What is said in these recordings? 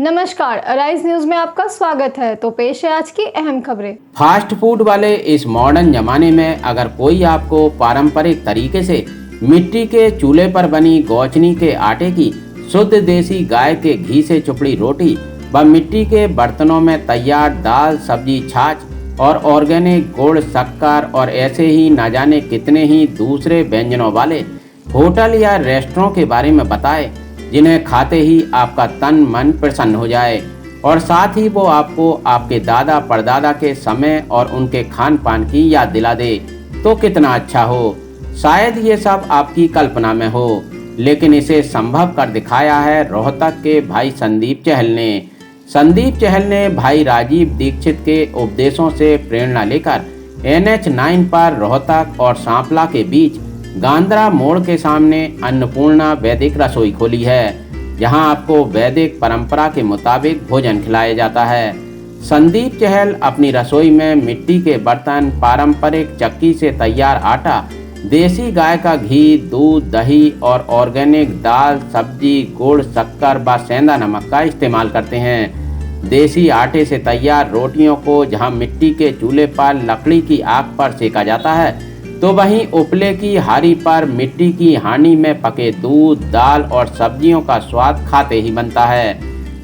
नमस्कार, arise news में आपका स्वागत है। तो पेश है आज की अहम खबरें। फास्ट फूड वाले इस मॉडर्न जमाने में अगर कोई आपको पारंपरिक तरीके से मिट्टी के चूल्हे पर बनी गौचनी के आटे की शुद्ध देसी गाय के घी से चुपड़ी रोटी व मिट्टी के बर्तनों में तैयार दाल, सब्जी, छाछ और ऑर्गेनिक गुड़, शक्कर और ऐसे ही न जाने कितने ही दूसरे व्यंजनों वाले होटल या रेस्टोरों के बारे में बताए, जिन्हें खाते ही आपका तन मन प्रसन्न हो जाए और साथ ही वो आपको आपके दादा परदादा के समय और उनके खान पान की याद दिला दे, तो कितना अच्छा हो। शायद ये सब आपकी कल्पना में हो, लेकिन इसे संभव कर दिखाया है रोहतक के भाई संदीप चहल ने। संदीप चहल ने भाई राजीव दीक्षित के उपदेशों से प्रेरणा लेकर NH 9 पर रोहतक और सांपला के बीच गांद्रा मोड़ के सामने अन्नपूर्णा वैदिक रसोई खोली है, जहां आपको वैदिक परंपरा के मुताबिक भोजन खिलाया जाता है। संदीप चहल अपनी रसोई में मिट्टी के बर्तन, पारंपरिक चक्की से तैयार आटा, देसी गाय का घी, दूध, दही और ऑर्गेनिक दाल, सब्जी, गुड़, शक्कर व सेंधा नमक का इस्तेमाल करते हैं। देसी आटे से तैयार रोटियों को जहां मिट्टी के चूल्हे पर लकड़ी की आग पर सेका जाता है, तो वहीं उपले की हारी पर मिट्टी की हांडी में पके दूध, दाल और सब्जियों का स्वाद खाते ही बनता है।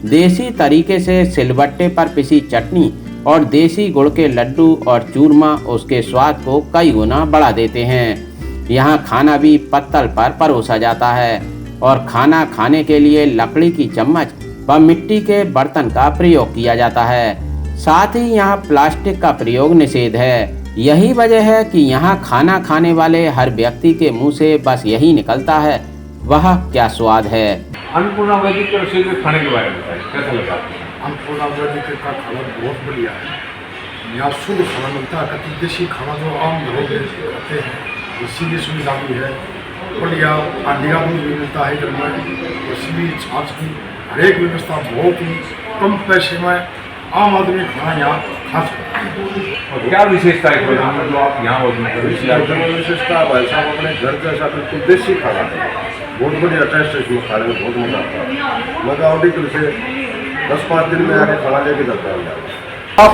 देसी तरीके से सिलबट्टे पर पिसी चटनी और देसी गुड़ के लड्डू और चूरमा उसके स्वाद को कई गुना बढ़ा देते हैं। यहाँ खाना भी पत्तल पर परोसा जाता है और खाना खाने के लिए लकड़ी की चम्मच व मिट्टी के बर्तन का प्रयोग किया जाता है। साथ ही यहाँ प्लास्टिक का प्रयोग निषेध है। यही वजह है कि यहाँ खाना खाने वाले हर व्यक्ति के मुंह से बस यही निकलता है, वह क्या स्वाद है। अन्नपूर्णा वैदिक रसोई के खाने के बारे में बताइए, कैसा लगा? अन्नपूर्णा वैदिक का खाना बहुत बढ़िया है। यहाँ शुद्ध खाना मिलता है, कभी देसी खाना जो आम लोग खाते हैं, इसीलिए सुविधा भी है। बढ़िया अंडिया दूध भी मिलता है इधर में, इसीलिए छाछ की हर एक व्यवस्था बहुत ही कम पैसे में आम आदमी खाना यहाँ खा सकता है। और क्या विशेषता है भोजन में जो आप यहाँ भोजन करते हैं? विशेषता भाई साहब अपने घर जैसा बिल्कुल देसी खाना है, बहुत बढ़िया टेस्ट है इसमें, खाने में बहुत मजा आता है। मजा आउटी से 10-5 दिन में आके खाना लेके जाता है। आप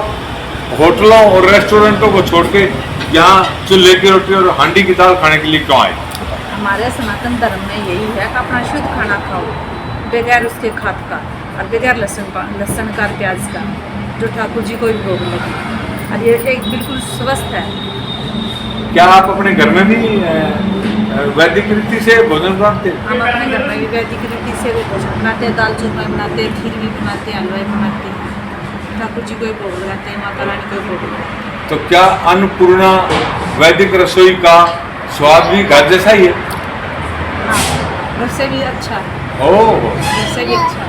होटलों और रेस्टोरेंटों को छोड़ के यहाँ चूल्हे की रोटी और हांडी की दाल खाने के लिए क्यों आए? हमारे सनातन धर्म में यही है कि अपना शुद्ध खाना खाओ, बगैर उसके खाद का और बगैर लहसुन का, प्याज का, जो ठाकुर जी को भी भोग लगे। और ये एक बिल्कुल स्वस्थ है। क्या आप अपने घर में भी वैदिक रीति से भोजन बनाते हैं? हम अपने घर में भी वैदिक रीति से वो भोजन बनाते हैं, दाल चूरमा बनाते हैं, खीर भी बनाते हैं, हलवा बनाते हैं, ठाकुर जी को भी भोग लगाते हैं, माता रानी को भी भोग लगाते हैं। तो क्या अन्नपूर्णा वैदिक रसोई का स्वाद भी घर जैसा ही है? हाँ, घर से भी अच्छा है। ओह, घर से भी अच्छा है।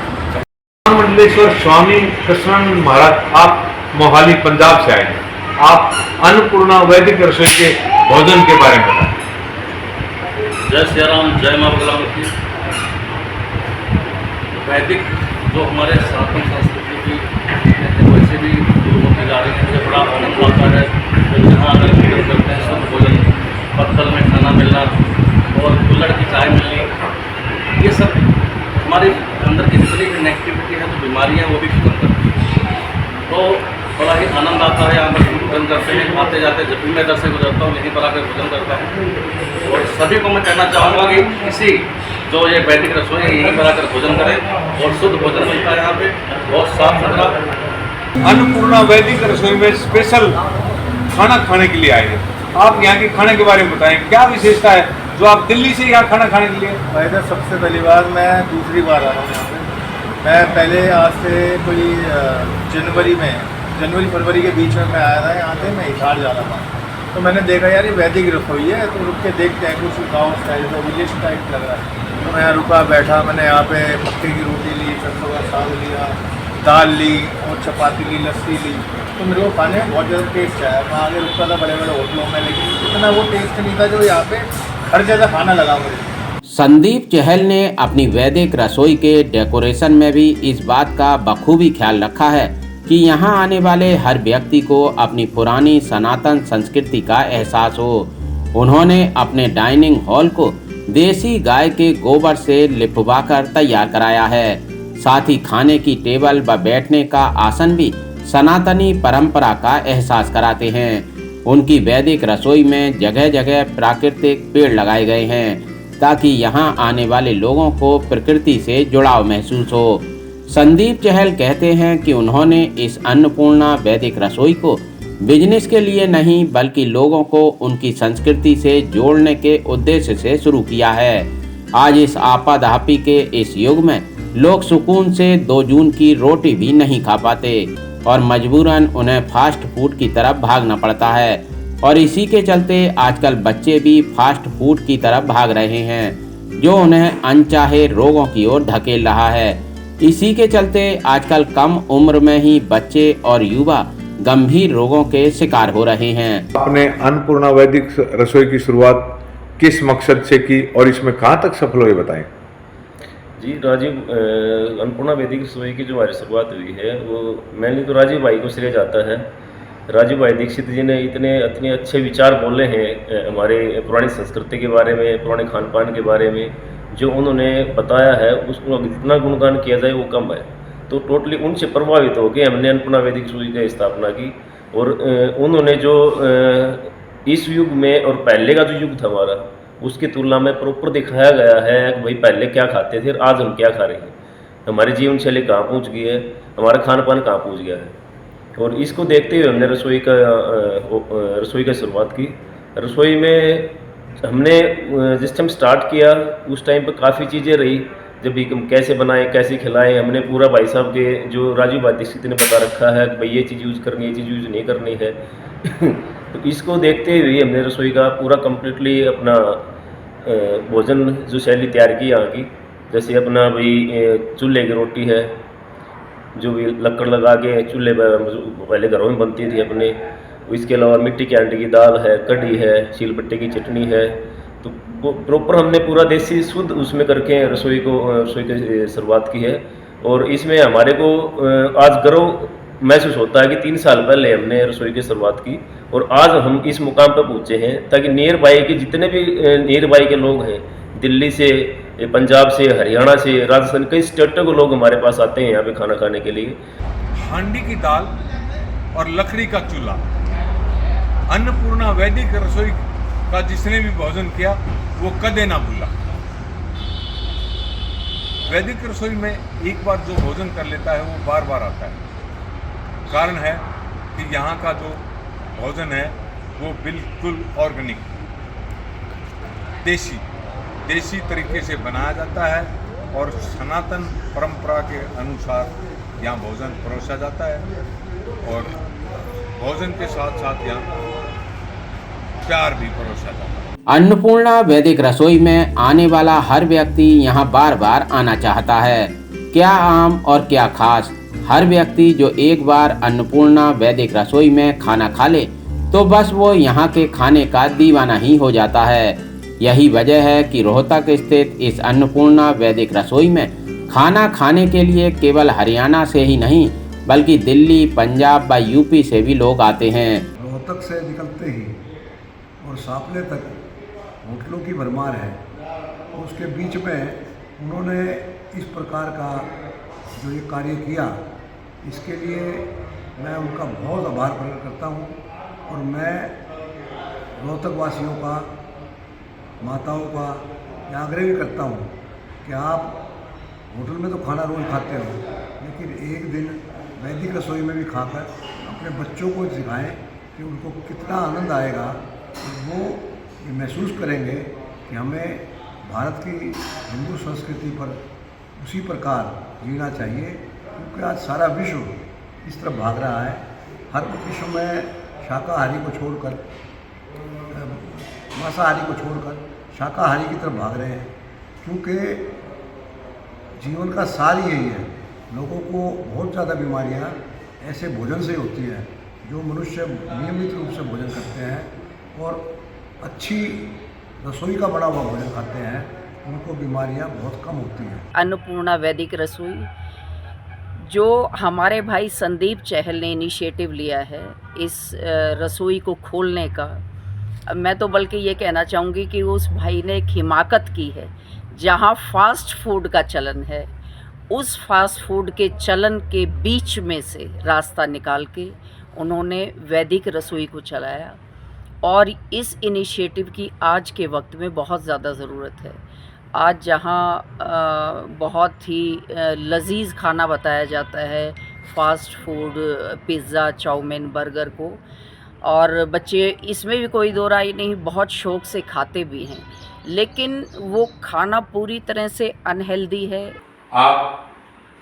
मंडलेश्वर स्वामी कृष्णानंद महाराज, आप मोहाली पंजाब से आए हैं। आप अन्नपूर्णा वैदिक रसोई के भोजन के बारे में बताएं। जय श्री राम, जय मां बगलामुखी। वैदिक जो हमारे सनातन संस्कृति की वैसे भी शुरू होती जा रही है, मुझे बड़ा आनंद आता है जब जहाँ अगर भोजन करते हैं, सब भोजन पत्तल में खाना मिलना और कुल्हड़ की चाय मिलनी, ये सब हमारे अंदर की जितनी भी नेगेटिविटी है, जो बीमारियाँ हैं, वो भी खत्म करती है। तो बड़ा ही आनंद आता है। यहाँ पर भोजन करते हैं, आते जाते, जब भी मैं दर से गुजरता हूँ यहीं पर आकर भोजन करता हूँ। और सभी को मैं कहना चाहूँगा कि इसी जो ये वैदिक रसोई है, यहीं पर आकर भोजन करें और शुद्ध भोजन मिलता है यहाँ पे, बहुत साफ सुथरा। अन्नपूर्णा वैदिक रसोई में स्पेशल खाना खाने के लिए आए हैं। आप यहाँ के खाने के बारे में बताएं, क्या विशेषता है जो आप दिल्ली से यहाँ खाना खाने के लिए? भाई साहब, सबसे पहली बार मैं दूसरी बार आ रहा हूँ यहाँ पे। मैं पहले आज से कोई जनवरी फरवरी के बीच में मैं आया था यहाँ से, मैं हिसार जा रहा था। तो मैंने देखा यार ये वैदिक रसोई है, तो रुक के देखते हैं, कुछ गाँव स्टाइल का विलेज टाइप लग रहा है। तो मैं यहाँ रुका, बैठा, मैंने यहाँ पे मक्के की रोटी ली, सरसों का साग लिया, दाल ली और चपाती ली, लस्सी ली। तो मेरे को खाने में बहुत ज़्यादा टेस्ट आया। मैं आगे रुकता था बड़े बड़े होटलों में, लेकिन इतना वो टेस्ट नहीं था जो यहाँ पे हर जगह खाना लगा मुझे। संदीप चहल ने अपनी वैदिक रसोई के डेकोरेशन में भी इस बात का बखूबी ख्याल रखा है कि यहाँ आने वाले हर व्यक्ति को अपनी पुरानी सनातन संस्कृति का एहसास हो। उन्होंने अपने डाइनिंग हॉल को देसी गाय के गोबर से लिपवाकर तैयार कराया है। साथ ही खाने की टेबल व बैठने का आसन भी सनातनी परंपरा का एहसास कराते हैं। उनकी वैदिक रसोई में जगह जगह प्राकृतिक पेड़ लगाए गए हैं ताकि यहाँ आने वाले लोगों को प्रकृति से जुड़ाव महसूस हो। संदीप चहल कहते हैं कि उन्होंने इस अन्नपूर्णा वैदिक रसोई को बिजनेस के लिए नहीं बल्कि लोगों को उनकी संस्कृति से जोड़ने के उद्देश्य से शुरू किया है। आज इस आपाधापी के इस युग में लोग सुकून से 2 जून की रोटी भी नहीं खा पाते और मजबूरन उन्हें फास्ट फूड की तरफ भागना पड़ता है और इसी के चलते आजकल बच्चे भी फास्ट फूड की तरफ भाग रहे हैं जो उन्हें अनचाहे रोगों की ओर धकेल रहा है। इसी के चलते आजकल कम उम्र में ही बच्चे और युवा गंभीर रोगों के शिकार हो रहे हैं। आपने अन्नपूर्णा वैदिक रसोई की शुरुआत किस मकसद से की और इसमें कहाँ तक सफल हुए बताएं। जी राजीव अन्नपूर्णा वैदिक रसोई की जो हमारी शुरुआत हुई है वो मेनली तो राजीव भाई को श्रेय जाता है। राजीव भाई दीक्षित जी ने इतने अच्छे विचार बोले हैं हमारे पुरानी संस्कृति के बारे में, पुराने खान पान के बारे में, जो उन्होंने बताया है उसको जितना गुणगान किया जाए वो कम है। तो टोटली उनसे प्रभावित होकर हमने अन्नपूर्णा वैदिक रसोई की स्थापना की और उन्होंने जो इस युग में और पहले का जो युग था हमारा उसकी तुलना में प्रॉपर दिखाया गया है कि भाई पहले क्या खाते थे और आज हम क्या खा रहे हैं, हमारी जीवन शैली कहाँ पहुँच गई है, हमारा खान पान कहाँ पहुँच गया है। और इसको देखते हुए हमने रसोई का शुरुआत की। रसोई में हमने जिस टाइम स्टार्ट किया उस टाइम पर काफ़ी चीज़ें रही, जब भी हम कैसे बनाएं कैसे खिलाएं, हमने पूरा भाई साहब के जो राजीव भाई दीक्षित ने बता रखा है कि भाई ये चीज़ यूज़ करनी है, ये चीज़ यूज़ नहीं करनी है। तो इसको देखते हुए हमने रसोई का पूरा कम्प्लीटली अपना भोजन जो शैली तैयार की यहाँ की, जैसे अपना भाई चूल्हे की रोटी है जो भी लकड़ लगा के चूल्हे पर पहले घरों में बनती थी अपने। इसके अलावा मिट्टी के आटे की दाल है, कढ़ी है, सीलबट्टे की चटनी है। तो वो प्रॉपर हमने पूरा देसी शुद्ध उसमें करके रसोई की शुरुआत की है। और इसमें हमारे को आज गर्व महसूस होता है कि 3 साल पहले हमने रसोई की शुरुआत की और आज हम इस मुकाम पर पहुँचे हैं ताकि नियर बाई के जितने भी नियर बाई के लोग हैं, दिल्ली से, पंजाब से, हरियाणा से, राजस्थान, कई स्टेटों के लोग हमारे पास आते हैं यहाँ पे खाना खाने के लिए। हांडी की दाल और लकड़ी का चूल्हा, अन्नपूर्णा वैदिक रसोई का जिसने भी भोजन किया वो कदे ना भूला। वैदिक रसोई में एक बार जो भोजन कर लेता है वो बार बार आता है। कारण है कि यहाँ का जो भोजन है वो बिल्कुल ऑर्गेनिक, देसी तरीके से बनाया जाता है और सनातन परंपरा के अनुसार यहाँ भोजन परोसा जाता है और भोजन के साथ साथ यहाँ प्यार भी परोसा जाता है। अन्नपूर्णा वैदिक रसोई में आने वाला हर व्यक्ति यहाँ बार बार आना चाहता है। क्या आम और क्या खास, हर व्यक्ति जो एक बार अन्नपूर्णा वैदिक रसोई में खाना खा ले तो बस वो यहाँ के खाने का दीवाना ही हो जाता है। यही वजह है कि रोहतक स्थित इस अन्नपूर्णा वैदिक रसोई में खाना खाने के लिए केवल हरियाणा से ही नहीं बल्कि दिल्ली, पंजाब व यूपी से भी लोग आते हैं। रोहतक से निकलते ही और सापले तक होटलों की भरमार है। उसके बीच में उन्होंने इस प्रकार का जो ये कार्य किया, इसके लिए मैं उनका बहुत आभार प्रकट करता हूँ। और मैं रोहतक वासियों का, माताओं का यह आग्रह भी करता हूँ कि आप होटल में तो खाना रोज़ खाते हो, लेकिन एक दिन वैदिक रसोई में भी खाकर अपने बच्चों को सिखाएं कि उनको कितना आनंद आएगा। वो ये महसूस करेंगे कि हमें भारत की हिंदू संस्कृति पर उसी प्रकार जीना चाहिए, क्योंकि आज सारा विश्व इस तरफ भाग रहा है। हर विश्व में शाकाहारी को छोड़कर, मांसाहारी को छोड़कर शाकाहारी की तरफ भाग रहे हैं, क्योंकि जीवन का सार यही है। लोगों को बहुत ज़्यादा बीमारियां ऐसे भोजन से होती है। जो मनुष्य नियमित रूप से भोजन करते हैं और अच्छी रसोई का बना हुआ भोजन खाते हैं, उनको बीमारियां बहुत कम होती हैं। अन्नपूर्णा वैदिक रसोई जो हमारे भाई संदीप चहल ने इनिशिएटिव लिया है इस रसोई को खोलने का, मैं तो बल्कि ये कहना चाहूँगी कि उस भाई ने एक हिमाकत की है। जहाँ फास्ट फूड का चलन है उस फास्ट फूड के चलन के बीच में से रास्ता निकाल के उन्होंने वैदिक रसोई को चलाया। और इस इनिशिएटिव की आज के वक्त में बहुत ज़्यादा ज़रूरत है। आज जहाँ बहुत ही लजीज खाना बताया जाता है, fast food, pizza, chowmein, burger को, और बच्चे इसमें भी कोई दो राय नहीं, बहुत शौक़ से खाते भी हैं, लेकिन वो खाना पूरी तरह से अनहेल्दी है। आप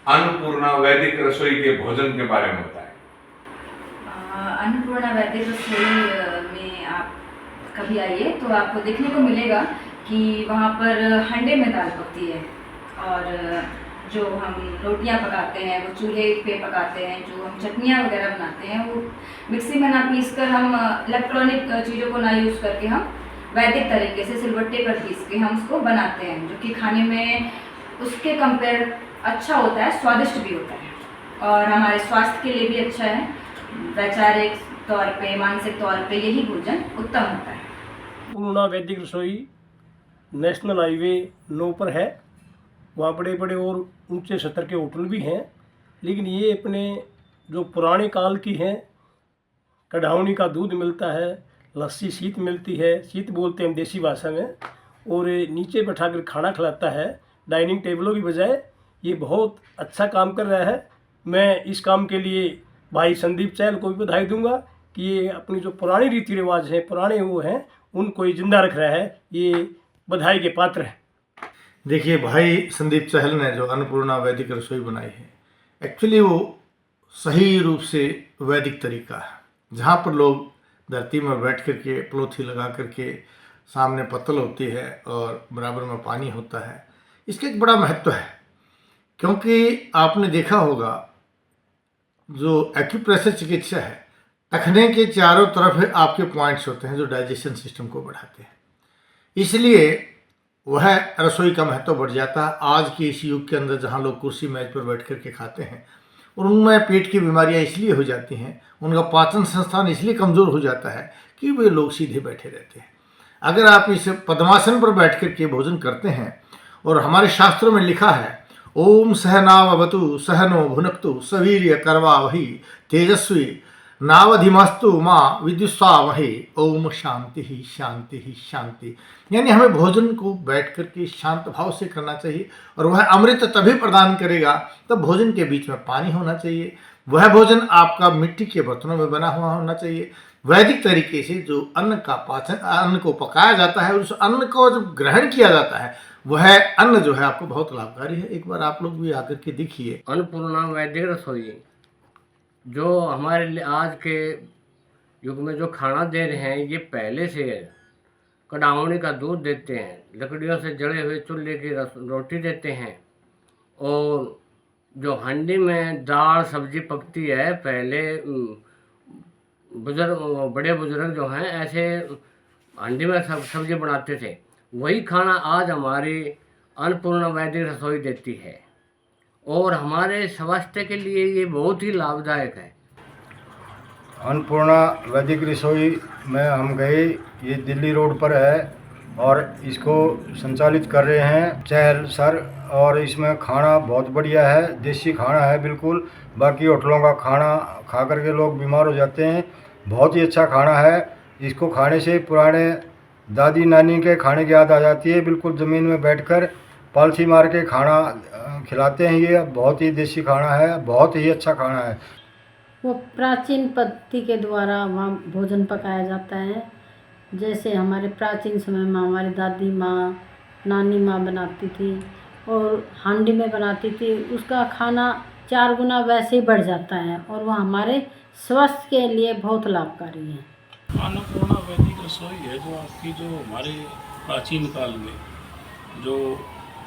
अन्नपूर्णा वैदिक रसोई के भोजन के बारे में बताएं। अन्नपूर्णा वैदिक रसोई में आप कभी आइए तो आपको देखने को मिलेगा कि वहाँ पर हंडे में दाल पकती है, और जो हम रोटियाँ पकाते हैं वो चूल्हे पे पकाते हैं, जो हम चटनियाँ वगैरह बनाते हैं वो मिक्सी में ना पीस कर, हम इलेक्ट्रॉनिक चीज़ों को ना यूज़ करके हम वैदिक तरीके से सिलबट्टे पर पीस के हम उसको बनाते हैं, जो कि खाने में उसके कंपेयर अच्छा होता है, स्वादिष्ट भी होता है और हमारे स्वास्थ्य के लिए भी अच्छा है। वैचारिक तौर पे, मानसिक तौर पे यही भोजन उत्तम होता है। अन्नपूर्णा वैदिक रसोई नेशनल हाईवे 9 पर है। वहाँ बड़े बड़े और ऊंचे स्तर के होटल भी हैं, लेकिन ये अपने जो पुराने काल की हैं, कढ़ावनी का दूध मिलता है, लस्सी शीत मिलती है, शीत बोलते हैं देसी भाषा में, और नीचे बैठा कर खाना खिलाता है डाइनिंग टेबलों की बजाय। ये बहुत अच्छा काम कर रहा है। मैं इस काम के लिए भाई संदीप चहल को भी बधाई दूंगा कि ये अपनी जो पुरानी रीति रिवाज हैं, पुराने वो हैं, उनको ये जिंदा रख रहा है। ये बधाई के पात्र है। देखिए, भाई संदीप चहल ने जो अन्नपूर्णा वैदिक रसोई बनाई है, एक्चुअली वो सही रूप से वैदिक तरीका है, जहाँ पर लोग धरती में बैठ कर के पलोथी लगा करके, सामने पत्तल होती है और बराबर में पानी होता है। इसका एक बड़ा महत्व है, क्योंकि आपने देखा होगा जो एक्यूप्रेशर चिकित्सा है, टखने के चारों तरफ आपके पॉइंट्स होते हैं जो डाइजेशन सिस्टम को बढ़ाते हैं, इसलिए वह रसोई का महत्व बढ़ जाता है। आज के इस युग के अंदर जहाँ लोग कुर्सी मेज पर बैठ कर के खाते हैं और उनमें पेट की बीमारियाँ इसलिए हो जाती हैं, उनका पाचन संस्थान इसलिए कमज़ोर हो जाता है कि वे लोग सीधे बैठे रहते हैं। अगर आप इस पद्मासन पर बैठ कर के भोजन करते हैं, और हमारे शास्त्रों में लिखा है, ओम सहनावतु सहनो भुनक्तु सवीर्य करवावहि तेजस्वी नावधिमस्तु माँ विद्युस्वावहे ओम शांति ही शांति ही शांति। यानी हमें भोजन को बैठ कर के शांत भाव से करना चाहिए, और वह अमृत तभी प्रदान करेगा तब भोजन के बीच में पानी होना चाहिए। वह भोजन आपका मिट्टी के बर्तनों में बना हुआ होना चाहिए। वैदिक तरीके से जो अन्न का पाचन, अन्न को पकाया जाता है, उस अन्न को जब ग्रहण किया जाता है, वह अन्न जो है आपको बहुत लाभकारी है। एक बार आप लोग भी आकर के देखिए। अन्नपूर्णा वैदिक रसोई जो हमारे लिए आज के युग में जो खाना दे रहे हैं, ये पहले से कढ़ावनी का दूध देते हैं, लकड़ियों से जड़े हुए चूल्हे की रोटी देते हैं, और जो हंडी में दाल सब्जी पकती है, पहले बड़े बुजुर्ग जो हैं ऐसे हंडी में सब्जी बनाते थे। वही खाना आज हमारी अन्नपूर्णा वैदिक रसोई देती है, और हमारे स्वास्थ्य के लिए ये बहुत ही लाभदायक है। अन्नपूर्णा वैदिक रसोई में हम गए, ये दिल्ली रोड पर है, और इसको संचालित कर रहे हैं चहल सर, और इसमें खाना बहुत बढ़िया है, देसी खाना है बिल्कुल। बाकी होटलों का खाना खा करके लोग बीमार हो जाते हैं, बहुत ही अच्छा खाना है। इसको खाने से पुराने दादी नानी के खाने की याद आ जाती है। बिल्कुल ज़मीन में बैठकर पालथी मार के खाना खिलाते हैं। ये बहुत ही देसी खाना है, बहुत ही अच्छा खाना है। वो प्राचीन पद्धति के द्वारा वहाँ भोजन पकाया जाता है, जैसे हमारे प्राचीन समय में हमारी दादी माँ, नानी माँ बनाती थी और हांडी में बनाती थी। उसका खाना 4 गुना वैसे ही बढ़ जाता है, और वह हमारे स्वास्थ्य के लिए बहुत लाभकारी है। अन्नपूर्णा वैदिक रसोई है जो आपकी, जो हमारे प्राचीन काल में जो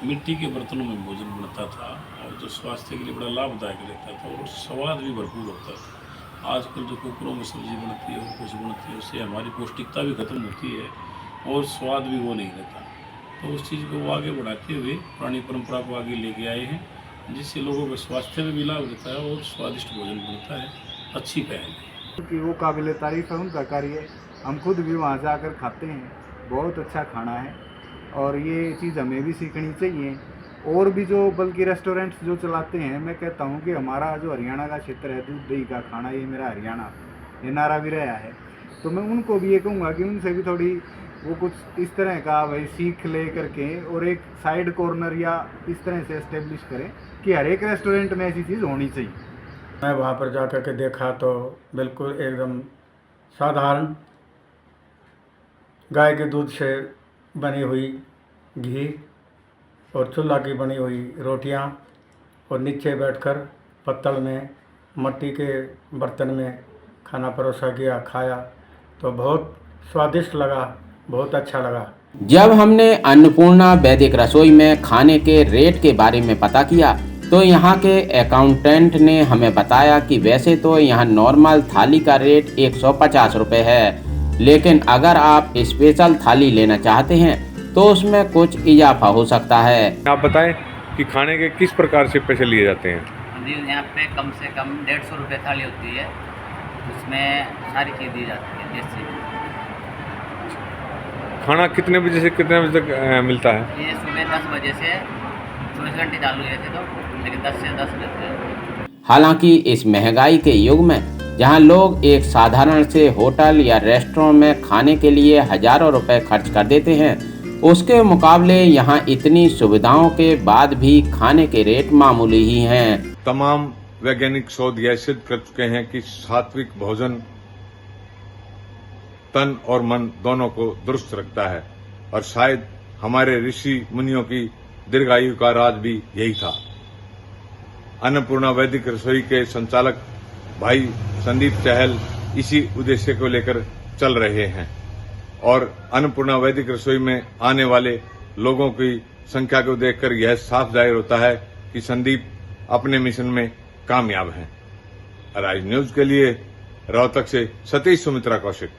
मिट्टी के बर्तनों में भोजन बनता था, और जो स्वास्थ्य के लिए बड़ा लाभदायक रहता था, और स्वाद भी भरपूर होता था। आजकल जो कुकरों में सब्जी बनती है और कुछ बनती है, उससे हमारी पौष्टिकता भी खत्म होती है और स्वाद भी वो नहीं रहता। तो उस चीज़ को वो आगे बढ़ाते हुए पुरानी परंपरा को आगे लेके आए हैं, जिससे लोगों के स्वास्थ्य में भी लाभ रहता है और स्वादिष्ट भोजन बनता है। अच्छी पहल है कि वो काबिल तारीफ़ है उनका कार्य। हम खुद भी वहाँ जाकर खाते हैं, बहुत अच्छा खाना है, और ये चीज़ हमें भी सीखनी चाहिए और भी जो बल्कि रेस्टोरेंट्स जो चलाते हैं, मैं कहता हूँ कि हमारा जो हरियाणा का क्षेत्र है, दूध दही का खाना, ये मेरा हरियाणा ये नारा भी रहा है, तो मैं उनको भी ये कहूँगा कि उनसे भी थोड़ी वो कुछ इस तरह का भाई सीख ले करके और एक साइड कॉर्नर या इस तरह से एस्टेब्लिश करें कि हर एक रेस्टोरेंट में ऐसी चीज़ होनी चाहिए। मैं वहाँ पर जा कर के देखा तो बिल्कुल एकदम साधारण गाय के दूध से बनी हुई घी और चूल्हा की बनी हुई रोटियाँ और नीचे बैठकर पत्तल में मिट्टी के बर्तन में खाना परोसा गया, खाया तो बहुत स्वादिष्ट लगा, बहुत अच्छा लगा। जब हमने अन्नपूर्णा वैदिक रसोई में खाने के रेट के बारे में पता किया तो यहाँ के अकाउंटेंट ने हमें बताया कि वैसे तो यहाँ नॉर्मल थाली का रेट 150 रुपये है, लेकिन अगर आप स्पेशल थाली लेना चाहते हैं तो उसमें कुछ इजाफा हो सकता है। आप बताएं कि खाने के किस प्रकार से पैसे लिए जाते हैं? जी, यहाँ पे कम से कम 150 रुपये थाली होती है, उसमें सारी चीज़ दी जाती है देसी। खाना कितने बजे से कितने बजे तक मिलता है? ये सुबह 10 बजे से 24 घंटे चालू रहते तो, लेकिन 10 से 10 रहते हैं। हालांकि इस महंगाई के युग में जहां लोग एक साधारण से होटल या रेस्टोरेंट में खाने के लिए हजारों रुपए खर्च कर देते हैं, उसके मुकाबले यहां इतनी सुविधाओं के बाद भी खाने के रेट मामूली ही हैं। तमाम वैज्ञानिक शोध यह सिद्ध कर चुके हैं कि सात्विक भोजन तन और मन दोनों को दुरुस्त रखता है, और शायद हमारे ऋषि मुनियों की दीर्घायु का राज भी यही था। अन्नपूर्णा वैदिक रसोई के संचालक भाई संदीप चहल इसी उद्देश्य को लेकर चल रहे हैं, और अन्नपूर्णा वैदिक रसोई में आने वाले लोगों की संख्या को देखकर यह साफ जाहिर होता है कि संदीप अपने मिशन में कामयाब हैं। राइज न्यूज के लिए रोहतक से सतीश सुमित्रा कौशिक।